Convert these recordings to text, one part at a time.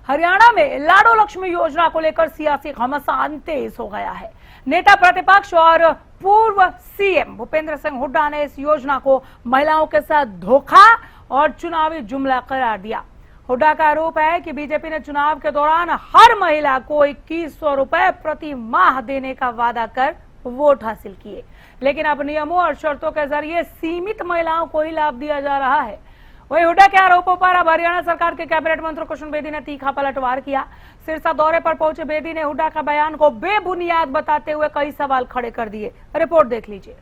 हरियाणा में लाडो लक्ष्मी योजना को लेकर सियासी घमासान तेज हो गया है। नेता प्रतिपक्ष और पूर्व सीएम भूपेंद्र सिंह हुड्डा ने इस योजना को महिलाओं के साथ धोखा और चुनावी जुमला करार दिया। हुड्डा का आरोप है कि बीजेपी ने चुनाव के दौरान हर महिला को 2100 रुपए प्रति माह देने का वादा कर वोट हासिल किए, लेकिन अब नियमों और शर्तों के जरिए सीमित महिलाओं को ही लाभ दिया जा रहा है। वहीं हुड्डा के आरोपों पर अब हरियाणा सरकार के कैबिनेट मंत्री कृष्ण बेदी ने तीखा पलटवार किया। सिरसा दौरे पर पहुंचे बेदी ने हुड्डा का बयान को बेबुनियाद बताते हुए कई सवाल खड़े कर दिए। रिपोर्ट देख लीजिए।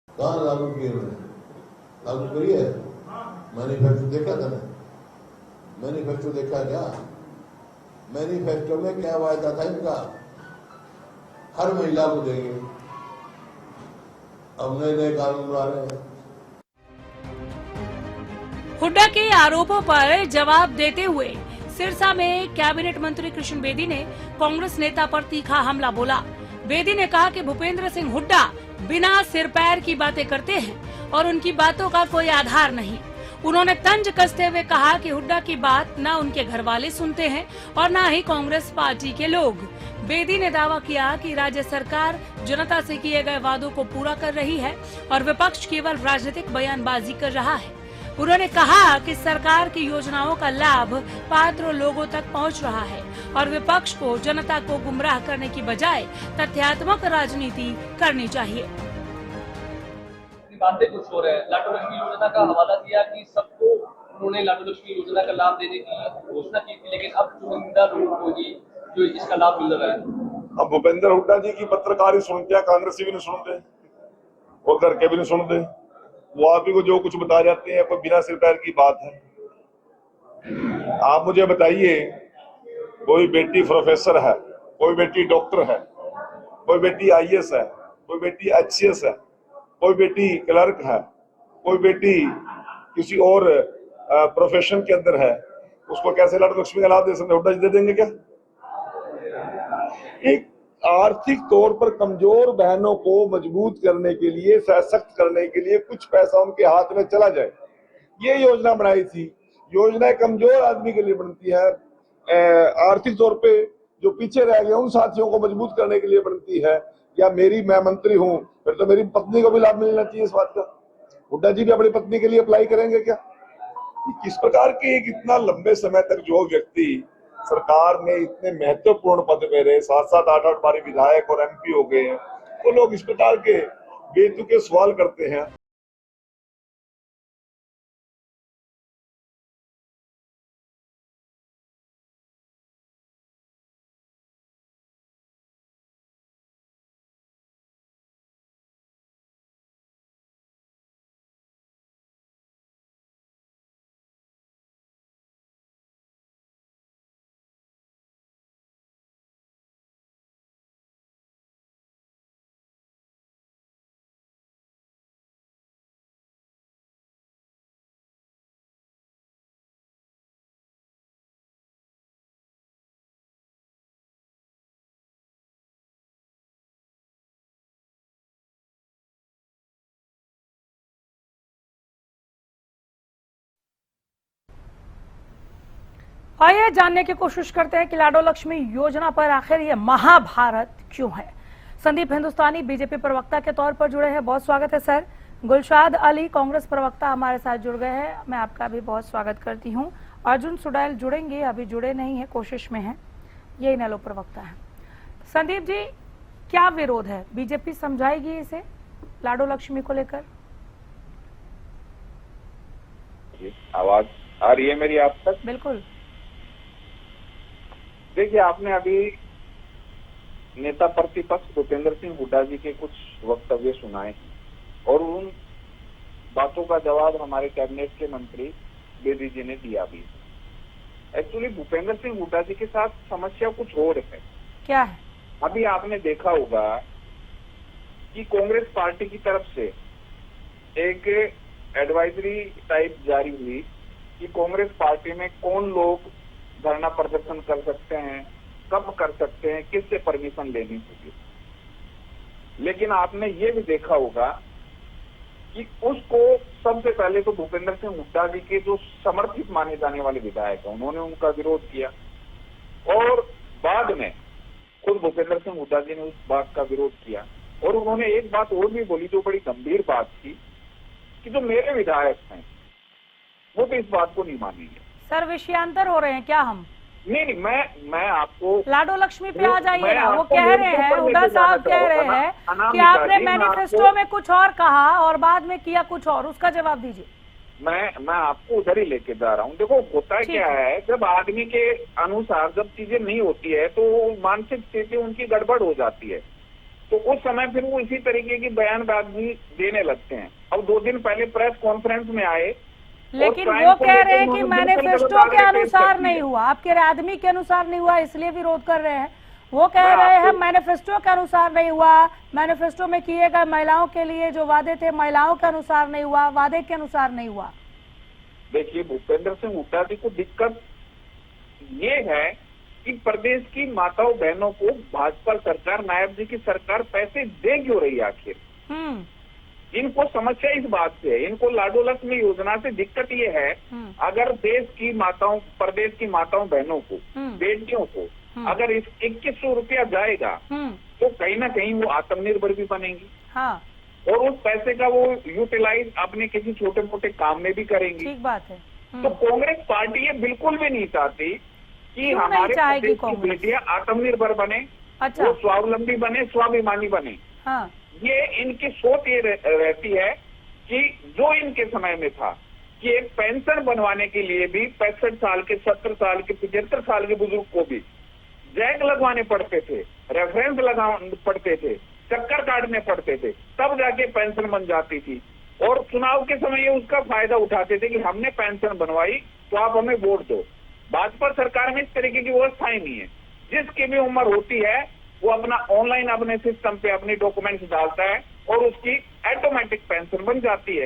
कहाँ लागू किए उन्होंने? लागू करी है? मैनिफेस्टो देखा था ना? मैनिफेस्टो देखा क्या? मैनिफेस्टो में क्या वायदा था इनका? हर महिला को देंगे। अब नए नए कानून बना रहे हैं। हुड्डा के आरोपों पर जवाब देते हुए सिरसा में कैबिनेट मंत्री कृष्ण बेदी ने कांग्रेस नेता पर तीखा हमला बोला। बेदी ने कहा कि भूपेंद्र सिंह हुड्डा बिना सिर पैर की बातें करते हैं और उनकी बातों का कोई आधार नहीं। उन्होंने तंज कसते हुए कहा कि हुड्डा की बात न उनके घर वाले सुनते हैं और न ही कांग्रेस पार्टी के लोग। बेदी ने दावा किया कि राज्य सरकार जनता से किए गए वादों को पूरा कर रही है और विपक्ष केवल राजनीतिक बयानबाजी कर रहा है। उन्होंने कहा कि सरकार की योजनाओं का लाभ पात्र लोगों तक पहुंच रहा है और विपक्ष को जनता को गुमराह करने की बजाय तथ्यात्मक राजनीति करनी चाहिए। बातें कुछ हो रहे हैं। लाडो लक्ष्मी योजना का हवाला दिया कि सबको उन्होंने लाडो लक्ष्मी योजना का लाभ देने की घोषणा की थी, लेकिन अब चुनिंदा लोगों को ही जो इसका लाभ मिल रहा है। अब भूपेंद्र हुड्डा जी की पत्रकारी सुनते हैं, कांग्रेसी भी नहीं सुनते और घर के भी नहीं सुनते। वो आप ही को जो कुछ बता जाते हैं कोई बिना सिर पैर की बात है। आप मुझे बताइए, कोई बेटी प्रोफेसर है, कोई बेटी डॉक्टर है, कोई बेटी आईएएस है, कोई बेटी एचसीएस है, कोई बेटी क्लर्क है, कोई बेटी किसी और प्रोफेशन के अंदर है, उसको कैसे लाडो लक्ष्मी का लाभ दे सकते? हुड्डा जी दे देंगे क्या? एक आर्थिक तौर पर कमजोर बहनों को मजबूत करने के लिए, सशक्त करने के लिए कुछ पैसा उनके हाथ में चला जाए, ये योजना बनाई थी। योजना कमजोर आदमी के लिए बनती है, आर्थिक तौर पे जो पीछे रह गए उन साथियों को मजबूत करने के लिए बनती है। या मैं मंत्री हूं, फिर तो मेरी पत्नी को भी लाभ मिलना चाहिए इस बात का। हुड्डा जी भी अपनी पत्नी के लिए अप्लाई करेंगे क्या? किस प्रकार के एक इतना लंबे समय तक जो व्यक्ति सरकार में इतने महत्वपूर्ण पद पे रहे, 7-7 8-8 बार विधायक और एमपी हो गए हैं, वो लोग इस प्रकार के बेतुके सवाल करते हैं। आइए जानने की कोशिश करते हैं कि लाडो लक्ष्मी योजना पर आखिर ये महाभारत क्यों है। संदीप हिंदुस्तानी बीजेपी प्रवक्ता के तौर पर जुड़े हैं, बहुत स्वागत है सर। गुलशाद अली कांग्रेस प्रवक्ता हमारे साथ जुड़ गए हैं, मैं आपका भी बहुत स्वागत करती हूं। अर्जुन सुडैल जुड़ेंगे, अभी जुड़े नहीं है, कोशिश में है, ये इनेलो प्रवक्ता है। संदीप जी, क्या विरोध है? बीजेपी समझाएगी इसे? लाडो लक्ष्मी को लेकर? आवाज आ रही है मेरी आप तक? बिल्कुल। देखिए, आपने अभी नेता प्रतिपक्ष भूपेंद्र सिंह हुड्डा जी के कुछ वक्तव्य सुनाए और उन बातों का जवाब हमारे कैबिनेट के मंत्री बेदी जी ने दिया भी। एक्चुअली भूपेंद्र सिंह हुड्डा जी के साथ समस्या कुछ और है। क्या है? अभी आपने देखा होगा कि कांग्रेस पार्टी की तरफ से एक एडवाइजरी टाइप जारी हुई कि कांग्रेस पार्टी में कौन लोग धरना प्रदर्शन कर सकते हैं, कब कर सकते हैं, किससे परमिशन लेनी होगी। लेकिन आपने ये भी देखा होगा कि उसको सबसे पहले तो भूपेंद्र सिंह हुड्डा जी के जो समर्थित माने जाने वाले विधायक हैं उन्होंने उनका विरोध किया और बाद में खुद भूपेंद्र सिंह हुड्डा जी ने उस बात का विरोध किया और उन्होंने एक बात और भी बोली जो बड़ी गंभीर बात थी कि जो मेरे विधायक हैं वो भी इस बात को नहीं मानेंगे। सर, विषयांतर हो रहे हैं क्या हम? नहीं, मैं आपको लाडो लक्ष्मी पे आ जाइए ना। वो आपको कह रहे हैं, हुड्डा साहब कह रहे हैं कि आपने मैनिफेस्टो में कुछ और कहा और बाद में किया कुछ और, उसका जवाब दीजिए। मैं आपको उधर ही लेके जा रहा हूँ। देखो, होता क्या है, जब आदमी के अनुसार जब चीजें नहीं होती है तो मानसिक स्थिति उनकी गड़बड़ हो जाती है, तो उस समय फिर वो इसी तरीके की बयानबाजी देने लगते हैं। अब 2 दिन पहले प्रेस कॉन्फ्रेंस में आए, लेकिन वो कह रहे हैं कि मैनिफेस्टो के अनुसार नहीं हुआ, आपके आदमी के अनुसार नहीं हुआ, इसलिए विरोध कर रहे हैं। वो कह रहे हैं मैनिफेस्टो के अनुसार नहीं हुआ, मैनिफेस्टो में किए गए महिलाओं के लिए जो वादे थे महिलाओं के अनुसार नहीं हुआ, वादे के अनुसार नहीं हुआ। देखिए, भूपेंद्र सिंह हुड्डा जी को दिक्कत ये है कि प्रदेश की माताओं बहनों को भाजपा सरकार, नायब जी की सरकार पैसे दे क्यों रही है आखिर? इनको समस्या इस बात से है। इनको लाडो लक्ष्मी योजना से दिक्कत ये है, अगर देश की माताओं, प्रदेश की माताओं बहनों को, बेटियों को अगर 2100 रुपया जाएगा तो कहीं ना कहीं वो आत्मनिर्भर भी बनेंगी। हाँ। और उस पैसे का वो यूटिलाइज अपने किसी छोटे मोटे काम में भी करेंगी। ठीक बात है। तो कांग्रेस पार्टी ये बिल्कुल भी नहीं चाहती कि हमारे प्रदेश की बेटियां आत्मनिर्भर बने, अच्छा, वो स्वावलंबी बने, स्वाभिमानी बने। हाँ। ये इनकी सोच ये रहती है कि जो इनके समय में था कि एक पेंशन बनवाने के लिए भी 65 साल के, 70 साल के, 75 साल के बुजुर्ग को भी जैक लगवाने पड़ते थे, रेफरेंस लगाने पड़ते थे, चक्कर काटने पड़ते थे, तब जाके पेंशन बन जाती थी। और चुनाव के समय ये उसका फायदा उठाते थे कि हमने पेंशन बनवाई तो आप हमें वोट दो। भाजपा सरकार में इस तरीके की व्यवस्थाएं नहीं है। जिसकी भी उम्र होती है वो अपना ऑनलाइन अपने सिस्टम पे अपने डॉक्यूमेंट्स डालता है और उसकी ऑटोमेटिक पेंशन बन जाती है।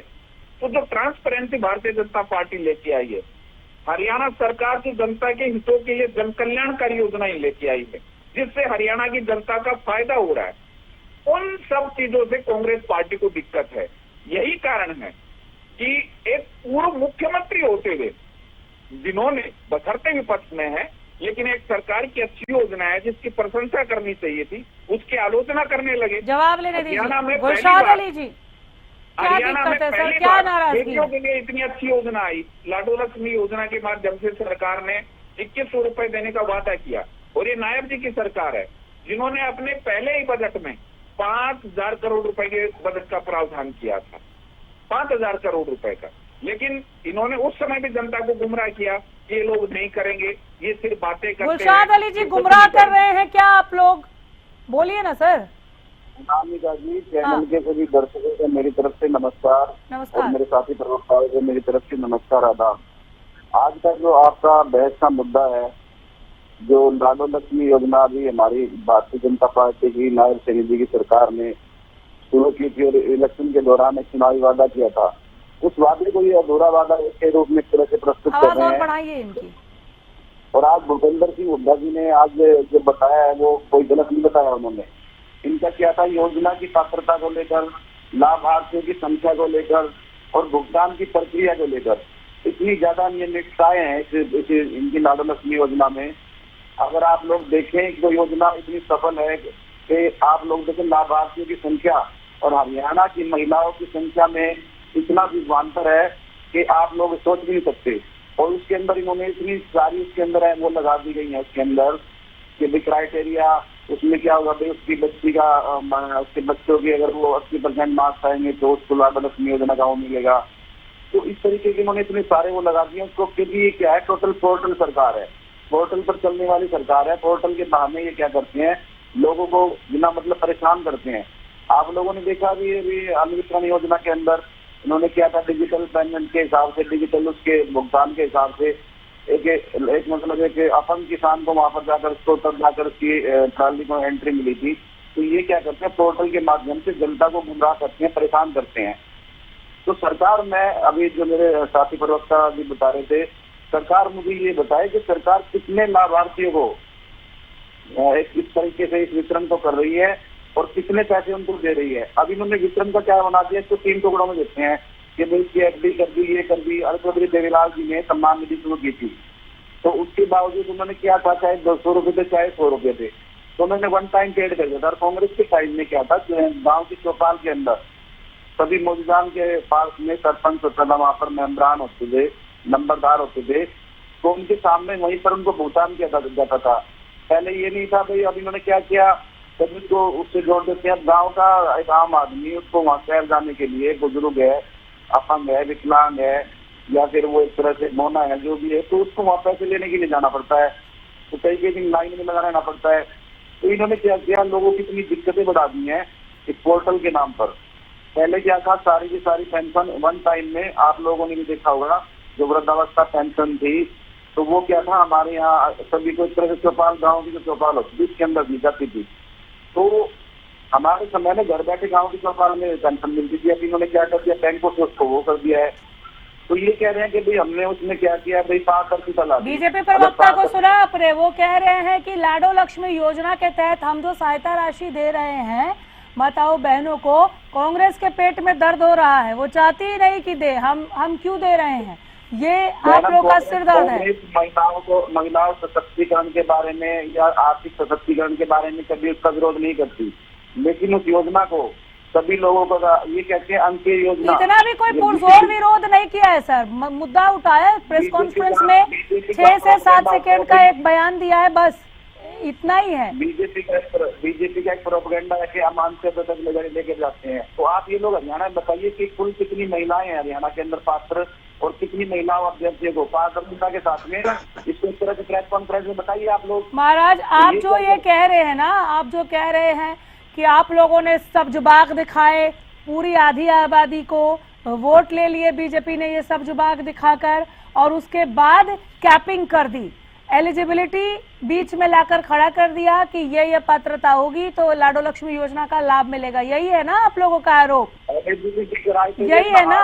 तो जो ट्रांसपेरेंसी भारतीय जनता पार्टी लेके आई है, हरियाणा सरकार की जनता के हितों के लिए जन कल्याणकारी योजनाएं लेके आई है जिससे हरियाणा की जनता का फायदा हो रहा है। उन सब चीजों से कांग्रेस पार्टी को दिक्कत है। यही कारण है कि एक पूर्व मुख्यमंत्री होते हुए जिन्होंने बशर्ते विपक्ष में है लेकिन एक सरकार की अच्छी योजना है जिसकी प्रशंसा करनी चाहिए थी, उसकी आलोचना करने लगे। जवाब लेने दीजिए। हरियाणा में बेटियों के लिए इतनी अच्छी योजना आई, लाडो लक्ष्मी योजना के माध्यम से सरकार ने 2100 रुपए देने का वादा किया। और ये नायब जी की सरकार है जिन्होंने अपने पहले ही बजट में 5000 करोड़ रुपए के बजट का प्रावधान किया था, 5000 करोड़ रुपए का। लेकिन इन्होंने उस समय भी जनता को गुमराह किया कि ये लोग नहीं करेंगे, ये सिर्फ बातें करते हैं। गुलशाद अली जी, गुमराह कर रहे हैं क्या आप लोग? बोलिए ना सर। अनामिका जी, चैनल के सभी दर्शकों को मेरी तरफ से नमस्कार। और मेरे साथी प्रवक्ताओं को मेरी तरफ से नमस्कार, आदाब। आज का जो आपका बहस का मुद्दा है, जो लाडो लक्ष्मी योजना भी हमारी भारतीय जनता पार्टी की नायब सिंह जी की सरकार ने शुरू की थी और इलेक्शन के दौरान एक चुनावी वादा किया था, उस वादे को ये अधूरा वादा के रूप में तरह से प्रस्तुत कर रहे हैं। और आज भूपेंद्र सिंह हुड्डा जी ने आज जो बताया है वो कोई गलत नहीं बताया। उन्होंने इनका क्या था, योजना की पात्रता को लेकर, लाभार्थियों की संख्या को लेकर और भुगतान की प्रक्रिया को लेकर इतनी ज्यादा अनियमितताएं हैं इनकी लाडो लक्ष्मी योजना में। अगर आप लोग देखें कि योजना इतनी सफल है कि आप लोग देखें लाभार्थियों की संख्या और हरियाणा की महिलाओं की संख्या में इतना विभवांतर है कि आप लोग सोच भी नहीं सकते। और उसके अंदर इन्होंने इतनी सारी उसके अंदर है वो लगा दी गई है उसके अंदर कि क्राइटेरिया उसमें क्या होगा भाई, उसकी बच्ची का उसके बच्चों की अगर वो 80% मार्क्स आएंगे तो उसको लाडली योजना का वो मिलेगा। तो इस तरीके के उन्होंने इतने सारे वो लगा दिए उसको, क्योंकि ये क्या है, टोटल पोर्टल सरकार है, पोर्टल पर चलने वाली सरकार है। पोर्टल के बहाने ये क्या करते हैं, लोगों को बिना मतलब परेशान करते हैं। आप लोगों ने देखा भी अन्न वितरण योजना के अंदर इन्होंने किया था, डिजिटल पेमेंट के हिसाब से, डिजिटल उसके भुगतान के हिसाब से एक मतलब एक अपंग किसान को वहां पर जाकर उसको तब जाकर उसकी ट्राली को एंट्री मिली थी। तो ये क्या करते हैं, पोर्टल के माध्यम से जनता को गुमराह करते हैं, परेशान करते हैं। तो सरकार में अभी जो मेरे साथी प्रवक्ता अभी बता रहे थे, सरकार मुझे ये बताए कि सरकार कितने लाभार्थियों को इस तरीके से इस वितरण को कर रही है और कितने पैसे उनको दे रही है। अभी इन्होंने वितरण का क्या बना दिया, इसको 3 टुकड़ों में देते हैं कि भाई इसकी एफडी कर दी, ये कर दी। चौधरी देवीलाल जी ने सम्मान निधि शुरू की थी, तो उसके बावजूद उन्होंने क्या था, चाहे 200 रुपए थे चाहे 100 रुपए थे, तो उन्होंने वन टाइम पेड कर दिया था। और कांग्रेस के टाइम में क्या था, गाँव की चौपाल के अंदर सभी मौजूदान के पास में सरपंच होता था, वहां पर मेम्बरान होते थे, नंबरदार होते थे, तो उनके सामने वहीं पर उनको भुगतान किया जाता था। पहले ये नहीं था भाई। अब इन्होंने क्या किया, सभी को उससे जोड़ देते हैं। गांव का एक आम आदमी उसको वहां शहर जाने के लिए, बुजुर्ग है, अपंग है, विकलांग है, या फिर वो एक तरह से मोना है, जो भी है, तो उसको वहां पैसे लेने के लिए जाना पड़ता है, तो कई दिन लाइन में लगा रहना पड़ता है। तो इन्होंने क्या किया, लोगों की इतनी दिक्कतें बढ़ा दी हैं इस पोर्टल के नाम पर। पहले क्या था, सारी की सारी पेंशन वन टाइम में, आप लोगों ने भी देखा होगा, जो वृद्धावस्था पेंशन थी, तो वो क्या था, हमारे यहाँ सभी को इस तरह से चौपाल, गाँव की जो चौपाल होती थी इसके अंदर दी जाती थी। तो हमारे समय में घर बैठे गाँव की चौपाल में पेंशन मिलती थी। अब इन्होंने क्या कर दिया, बैंकों से उसको वो कर दिया है। तो ये कह रहे हैं कि भाई हमने उसमें क्या किया, भाई पारदर्शिता ला दी। बीजेपी प्रवक्ता को सुना आपने, वो कह रहे हैं कि लाडो लक्ष्मी योजना के तहत हम जो सहायता राशि दे रहे हैं माताओं बहनों को, कांग्रेस के पेट में दर्द हो रहा है, वो चाहती ही नहीं कि दे, हम क्यों दे रहे हैं, ये आप लोग का सिर दर्द है। महिलाओं सशक्तिकरण के बारे में या आर्थिक सशक्तिकरण के बारे में कभी उसका विरोध नहीं करती, लेकिन उस योजना को सभी लोगों को ये कहते हैं अंत्य योजना। इतना भी कोई पुरजोर विरोध नहीं किया है सर, मुद्दा उठाया प्रेस कॉन्फ्रेंस में, 6 से 7 सेकेंड का एक बयान दिया है, बस इतना ही है। बीजेपी का एक प्रोपेगेंडा है कि हम अंत्य तक लेके जाते हैं। तो आप ये लोग हरियाणा में बताइए कि कुल कितनी महिलाएं हैं हरियाणा के अंदर पात्र, और कितनी महिलाओं अभ्यर्थियों को पारदर्शिता के साथ में इसको इस तरह से प्रेस कॉन्फ्रेंस में बताइए आप लोग। महाराज आप जो ये कह रहे हैं ना, आप जो कह रहे हैं कि आप लोगों ने सब्ज बाग दिखाए, पूरी आधी आबादी को वोट ले लिए बीजेपी ने ये सब्ज बाग दिखाकर, और उसके बाद कैपिंग कर दी, एलिजिबिलिटी बीच में लाकर खड़ा कर दिया कि ये पात्रता होगी तो लाडो लक्ष्मी योजना का लाभ मिलेगा। यही है ना आप लोगों का आरोप, यही है ना?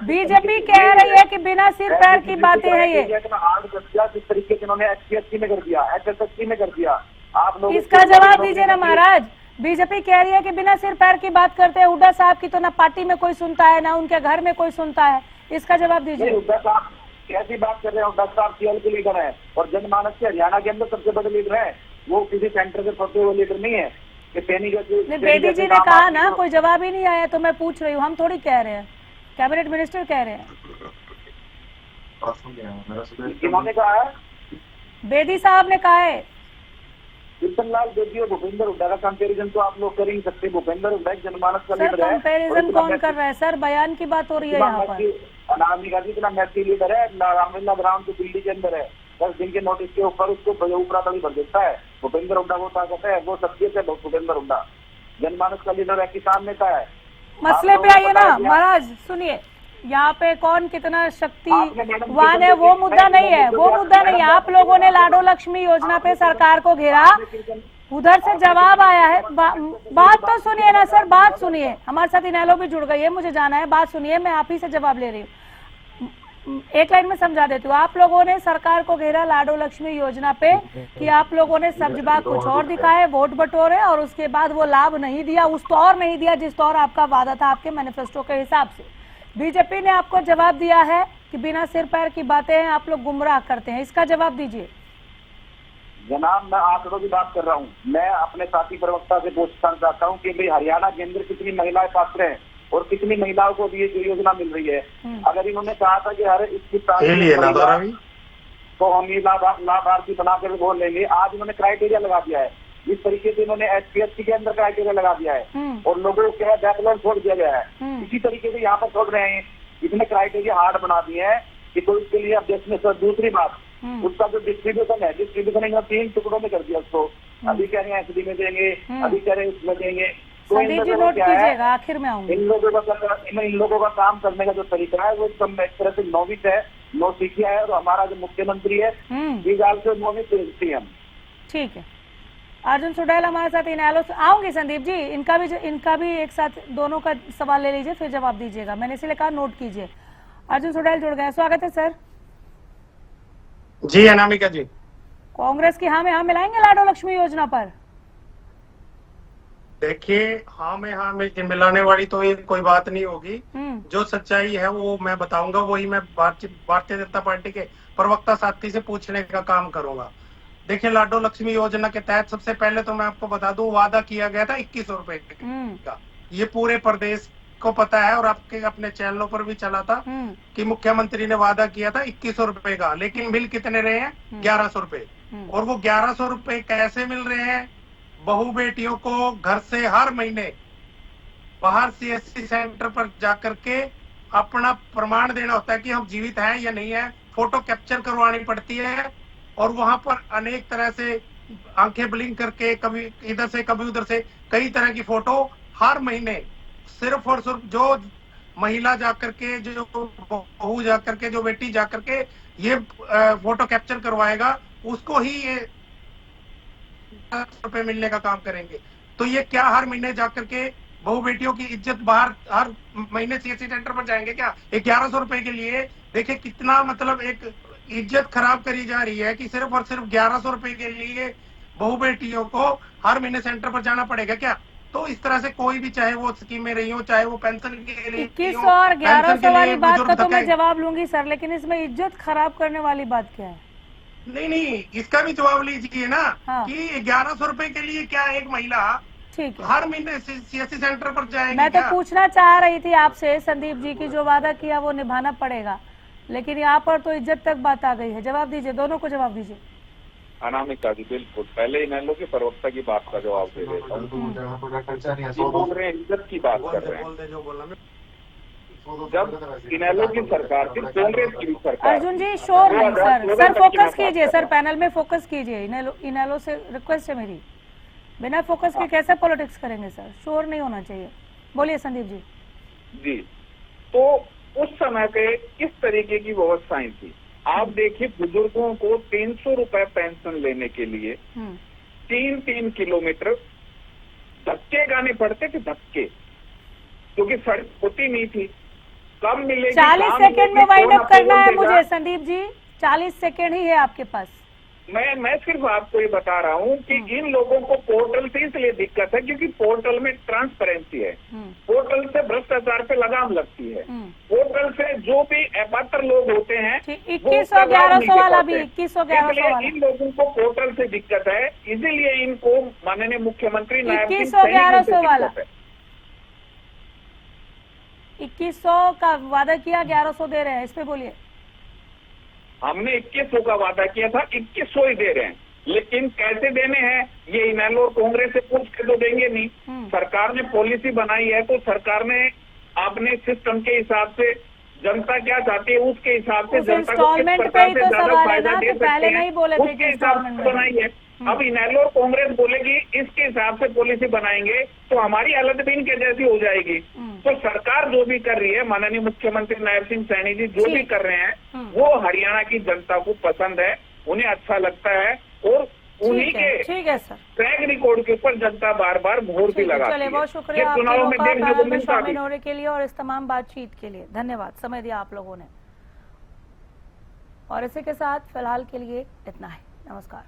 बीजेपी कह रही है कि बिना सिर पैर की बातें हैं ये। जिस तरीके से इन्होंने HPSC में कर दिया, HSSC में कर दिया, आप लोग इसका जवाब दीजिए ना महाराज। बीजेपी कह रही है कि बिना सिर पैर की बात करते हैं। हुड्डा साहब की तो ना पार्टी में कोई सुनता है, ना उनके घर में कोई सुनता है, इसका जवाब दीजिए। हुड्डा साहब कैसी बात कर रहे हैं? हुड्डा साहब सीएल के लीडर है और जनमानस के हरियाणा के अंदर सबसे बड़े लीडर है, वो किसी सेंटर से फंसे हुए लीडर नहीं है। बेदी जी ने कहा ना, कोई जवाब ही नहीं आया, तो मैं पूछ रही हूँ, हम थोड़ी कह रहे हैं, कैबिनेट मिनिस्टर कह रहे हैं। किन्होंने कहा है? बेदी साहब ने कहा है। लाल बेदी और भूपेंद्र हुड्डा का कंपैरिजन तो आप लोग कर ही सकते। भूपेंद्र हुड्डा जनमानस का लीडर है। कंपैरिजन कौन कर रहा है सर? बयान की बात हो रही है यहाँ पर। इतना मैसी लीडर है, रामलीला ग्राउंड जो दिल्ली के अंदर है, 10 दिन के नोटिस के ऊपर उसको ऊपरा तली भर देता है। भूपेंद्र हुड्डा वो ताकत है, वो शख्सियत है। भूपेंद्र हुड्डा जनमानस का लीडर है, किसान नेता है। मसले पे आइए ना महाराज, सुनिए, यहाँ पे कौन कितना शक्तिवान है वो मुद्दा नहीं है, वो मुद्दा नहीं है। आप लोगों ने लाडो लक्ष्मी योजना पे सरकार को घेरा, उधर से जवाब आया है। बात तो सुनिए ना सर, बात सुनिए। हमारे साथ इनेलो भी जुड़ गई है, मुझे जाना है, बात सुनिए, मैं आप ही से जवाब ले रही हूँ। एक लाइन में समझा देती हूँ। आप लोगों ने सरकार को घेरा लाडो लक्ष्मी योजना पे कि आप लोगों ने सब्जबाग कुछ और दिखाए, वोट बटोरे, और उसके बाद वो लाभ नहीं दिया, उस तौर नहीं दिया जिस तौर आपका वादा था आपके मैनिफेस्टो के हिसाब से। बीजेपी ने आपको जवाब दिया है कि बिना सिर पैर की बातें हैं, आप लोग गुमराह करते हैं, इसका जवाब दीजिए। जनाब, मैं आंकड़ों की बात कर रहा हूँ। मैं अपने साथी प्रवक्ता से पूछना चाहता हूँ कि भाई हरियाणा के अंदर कितनी महिलाएं पात्र हैं और कितनी महिलाओं को भी ये योजना मिल रही है। अगर इन्होंने कहा था कि हर 21 तो हम ये लाभार्थी बनाकर बोल लेंगे, आज इन्होंने क्राइटेरिया लगा दिया है जिस तरीके से इन्होंने SPSC के अंदर क्राइटेरिया लगा दिया है और लोगों को क्या बैकलॉग छोड़ दिया गया है, इसी तरीके से यहाँ पर छोड़ रहे हैं। इतने क्राइटेरिया हार्ड बना दिए हैं कि कोई इसके लिए अब देश में सर दूसरी बात उसका जो डिस्ट्रीब्यूशन है, डिस्ट्रीब्यूशन इन्होंने 3 टुकड़ों में कर दिया उसको। अभी कह रहे हैं SD में देंगे, अभी कह रहे हैं उसमें देंगे। तो इन संदीप जी नोट कीजिएगा, आखिर में आऊंगी। इन लोगों का काम करने का जो तरीका है वो एकदम एक तरह से नौवित है, नौसिखिया है। और हमारा जो मुख्यमंत्री है से नौवित CM। ठीक है, अर्जुन सुडैल हमारे साथ इनेलो से आऊंगी। संदीप जी इनका भी एक साथ दोनों का सवाल ले लीजिए, फिर जवाब दीजिएगा। मैंने इसलिए कहा नोट कीजिए। अर्जुन सुडैल जुड़ गए, स्वागत है सर। जी अनामिका जी, कांग्रेस की हाँ में हाँ मिलाएंगे लाडो लक्ष्मी योजना पर? देखिए हाँ में मिलाने वाली तो ये कोई बात नहीं होगी। जो सच्चाई है वो मैं बताऊंगा, वही मैं भारतीय जनता पार्टी के प्रवक्ता साथी से पूछने का काम करूंगा। देखिए लाडो लक्ष्मी योजना के तहत सबसे पहले तो मैं आपको बता दूं, वादा किया गया था 2100 रुपए का। ये पूरे प्रदेश को पता है और आपके अपने चैनलों पर भी चला था कि मुख्यमंत्री ने वादा किया था 2100 रुपए का, लेकिन मिल कितने रहे हैं? 1100 रुपए। और वो 1100 रुपए कैसे मिल रहे हैं? बहू बेटियों को घर से हर महीने बाहर CSC सेंटर पर जाकर के अपना प्रमाण देना होता है कि हम जीवित हैं या नहीं है। फोटो कैप्चर करवानी पड़ती है और वहां पर अनेक तरह से आंखें ब्लिंक करके कभी इधर से कभी उधर से कई तरह की फोटो हर महीने सिर्फ और सिर्फ जो महिला जाकर के, जो बहू जाकर के, जो बेटी जाकर के ये फोटो कैप्चर करवाएगा उसको ही ये रुपए मिलने का काम करेंगे। तो ये क्या हर महीने जाकर के बहू बेटियों की इज्जत बाहर हर महीने CSC सेंटर पर जाएंगे क्या 1100 रुपए के लिए? देखिए कितना मतलब एक इज्जत खराब करी जा रही है कि सिर्फ और सिर्फ 1100 रुपए के लिए बहू बेटियों को हर महीने सेंटर पर जाना पड़ेगा क्या? तो इस तरह से कोई भी, चाहे वो स्कीमें रही हो, चाहे वो पेंशन के लिए 2100 और 1100 वाली बात का तो मैं जवाब लूंगी सर, लेकिन इसमें इज्जत खराब करने वाली बात क्या है? नहीं, इसका भी जवाब लीजिए ना। हाँ। कि 1100 रुपए के लिए क्या एक महिला ठीक है हर महीने CSC सेंटर पर जाएगी? मैं तो पूछना चाह रही थी आपसे संदीप जी की जो वादा किया वो निभाना पड़ेगा, लेकिन यहाँ पर तो इज्जत तक बात आ गई है। जवाब दीजिए, दोनों को जवाब दीजिए। अनामिका जी बिल्कुल, पहले इनेलो के प्रवक्ता की बात का जवाब दे देता हूँ। बोल रहे हैं इज्जत की बात कर रहे हैं। जब इनेलो की सरकार थी, कांग्रेस की सरकार। अर्जुन जी शोर नहीं सर फोकस कीजिए सर, पैनल में फोकस कीजिए। इनेलो से रिक्वेस्ट है मेरी, बिना फोकस के कैसे पॉलिटिक्स करेंगे सर? शोर नहीं होना चाहिए। बोलिए संदीप जी। जी, तो उस समय पे किस तरीके की व्यवस्थाएं थी? आप देखिए, बुजुर्गों को 300 रुपए पेंशन लेने के लिए 3-3 किलोमीटर धक्के गाने पड़ते थे, धक्के, क्योंकि सड़क होती नहीं थी। कम मिलेगी। 40 सेकेंड में वाइंड अप करना है मुझे संदीप जी, 40 सेकेंड ही है आपके पास। मैं सिर्फ आपको ये बता रहा हूँ कि इन लोगों को पोर्टल से इसलिए दिक्कत है क्योंकि पोर्टल में ट्रांसपेरेंसी है, पोर्टल से भ्रष्टाचार पे लगाम लगती है, पोर्टल से जो भी अपात्र लोग होते हैं 2100-1100 वाला भी 2100-1100 वाला, इन लोगों को पोर्टल से दिक्कत है, इसीलिए इनको माननीय मुख्यमंत्री 2100-1100 वाला 2100 का वादा किया, 1100 दे रहे हैं, इस पे बोलिए। हमने 2100 का वादा किया था, 2100 ही दे रहे हैं, लेकिन कैसे देने हैं ये इनेलो और कांग्रेस से पूछ के तो देंगे नहीं। सरकार ने पॉलिसी बनाई है तो सरकार ने अपने सिस्टम के हिसाब से जनता क्या चाहती है उसके हिसाब से जनता को किस प्रकार से ज्यादा फायदा दे सकते हैं उसके हिसाब से बनाई है। अब इनेलो और कांग्रेस बोलेगी इसके हिसाब से पॉलिसी बनाएंगे तो हमारी हालत भी इनके जैसी हो जाएगी। तो सरकार जो भी कर रही है, माननीय मुख्यमंत्री नायब सिंह सैनी जी जो भी कर रहे हैं वो हरियाणा की जनता को पसंद है, उन्हें अच्छा लगता है और उन्हीं के ट्रैक रिकॉर्ड के ऊपर जनता बार बार मोहर भी लगाती है। चलिए, बहुत शुक्रिया चुनाव में देखने को मिलता शामिल होने के लिए और इस तमाम बातचीत के लिए धन्यवाद, समय दिया आप लोगों ने। और इसी के साथ फिलहाल के लिए इतना है, नमस्कार।